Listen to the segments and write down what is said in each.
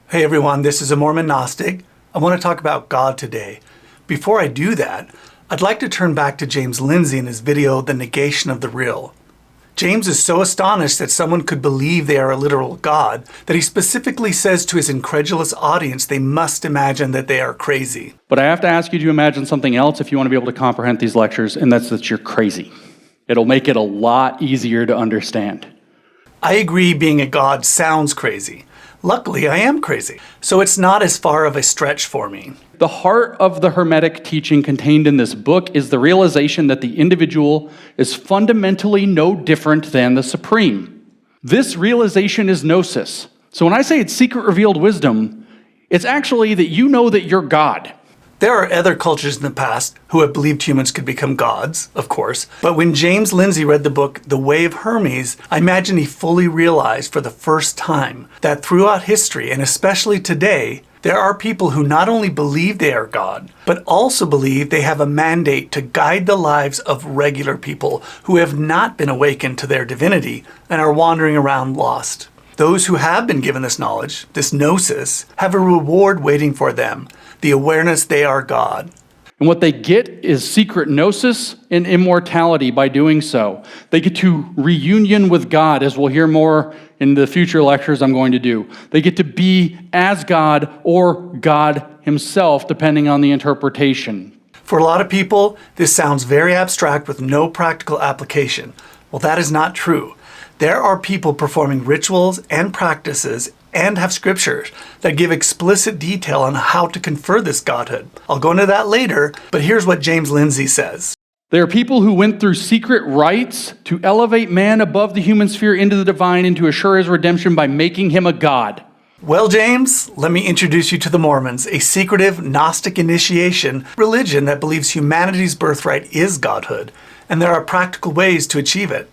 Hey everyone, this is a Mormon Gnostic. I want to talk about God today. Before I do that, I'd like to turn back to James Lindsay in his video, The Negation of the Real. James is so astonished that someone could believe they are a literal God that he specifically says to his incredulous audience they must imagine that they are crazy. But I have to ask you to imagine something else if you want to be able to comprehend these lectures, and that's that you're crazy. It'll make it a lot easier to understand. I agree being a God sounds crazy. Luckily, I am crazy, so it's not as far of a stretch for me. The heart of the Hermetic teaching contained in this book is the realization that the individual is fundamentally no different than the Supreme. This realization is gnosis. So when I say it's secret revealed wisdom, it's actually that you know that you're God. There are other cultures in the past who have believed humans could become gods, of course, but when James Lindsay read the book The Way of Hermes, I imagine he fully realized for the first time that throughout history, and especially today, there are people who not only believe they are God, but also believe they have a mandate to guide the lives of regular people who have not been awakened to their divinity and are wandering around lost. Those who have been given this knowledge, this gnosis, have a reward waiting for them, the awareness they are God. And what they get is secret gnosis and immortality by doing so. They get to reunion with God, as we'll hear more in the future lectures I'm going to do. They get to be as God or God himself, depending on the interpretation. For a lot of people, this sounds very abstract with no practical application. Well, that is not true. There are people performing rituals and practices and have scriptures that give explicit detail on how to confer this godhood. I'll go into that later, but here's what James Lindsay says. There are people who went through secret rites to elevate man above the human sphere into the divine and to assure his redemption by making him a god. Well, James, let me introduce you to the Mormons, a secretive Gnostic initiation religion that believes humanity's birthright is godhood, and there are practical ways to achieve it.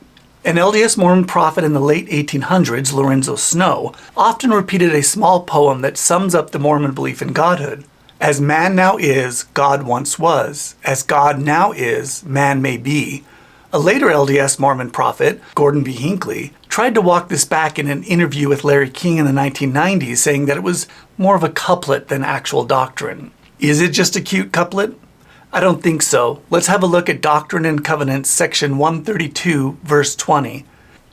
An LDS Mormon prophet in the late 1800s, Lorenzo Snow, often repeated a small poem that sums up the Mormon belief in godhood. As man now is, God once was. As God now is, man may be. A later LDS Mormon prophet, Gordon B. Hinckley, tried to walk this back in an interview with Larry King in the 1990s, saying that it was more of a couplet than actual doctrine. Is it just a cute couplet? I don't think so. Let's have a look at Doctrine and Covenants, section 132, verse 20.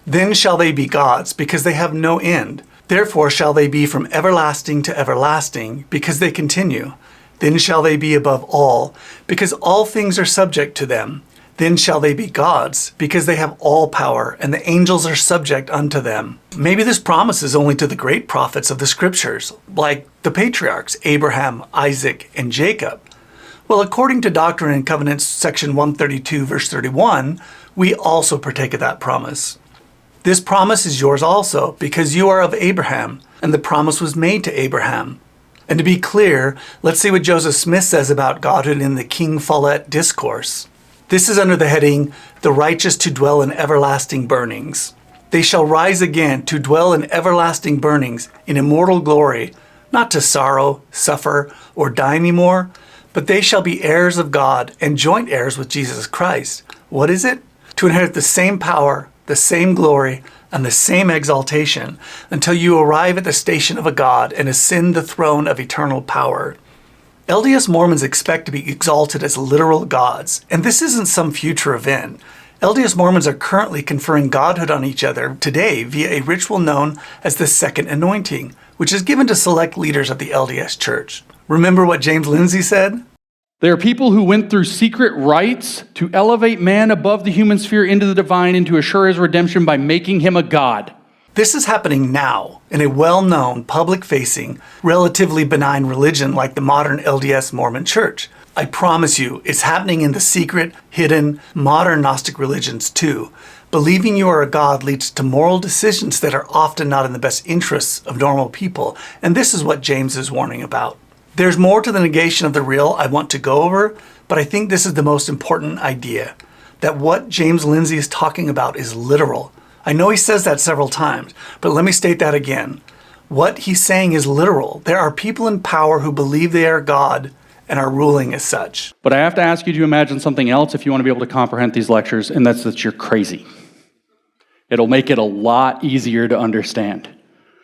Then shall they be gods, because they have no end. Therefore shall they be from everlasting to everlasting, because they continue. Then shall they be above all, because all things are subject to them. Then shall they be gods, because they have all power, and the angels are subject unto them. Maybe this promise is only to the great prophets of the scriptures, like the patriarchs, Abraham, Isaac, and Jacob. Well, according to Doctrine and Covenants, section 132, verse 31, we also partake of that promise. This promise is yours also, because you are of Abraham, and the promise was made to Abraham. And to be clear, let's see what Joseph Smith says about godhood in the King Follett Discourse. This is under the heading, The Righteous to Dwell in Everlasting Burnings. They shall rise again to dwell in everlasting burnings, in immortal glory, not to sorrow, suffer, or die anymore, but they shall be heirs of God and joint heirs with Jesus Christ. What is it? To inherit the same power, the same glory, and the same exaltation until you arrive at the station of a God and ascend the throne of eternal power. LDS Mormons expect to be exalted as literal gods, and this isn't some future event. LDS Mormons are currently conferring godhood on each other today via a ritual known as the Second Anointing, which is given to select leaders of the LDS Church. Remember what James Lindsay said? There are people who went through secret rites to elevate man above the human sphere into the divine and to assure his redemption by making him a god. This is happening now in a well-known, public-facing, relatively benign religion like the modern LDS Mormon Church. I promise you, it's happening in the secret, hidden, modern Gnostic religions too. Believing you are a god leads to moral decisions that are often not in the best interests of normal people, and this is what James is warning about. There's more to the negation of the real I want to go over, but I think this is the most important idea, that what James Lindsay is talking about is literal. I know he says that several times, but let me state that again. What he's saying is literal. There are people in power who believe they are God and are ruling as such. But I have to ask you to imagine something else if you want to be able to comprehend these lectures, and that's that you're crazy. It'll make it a lot easier to understand.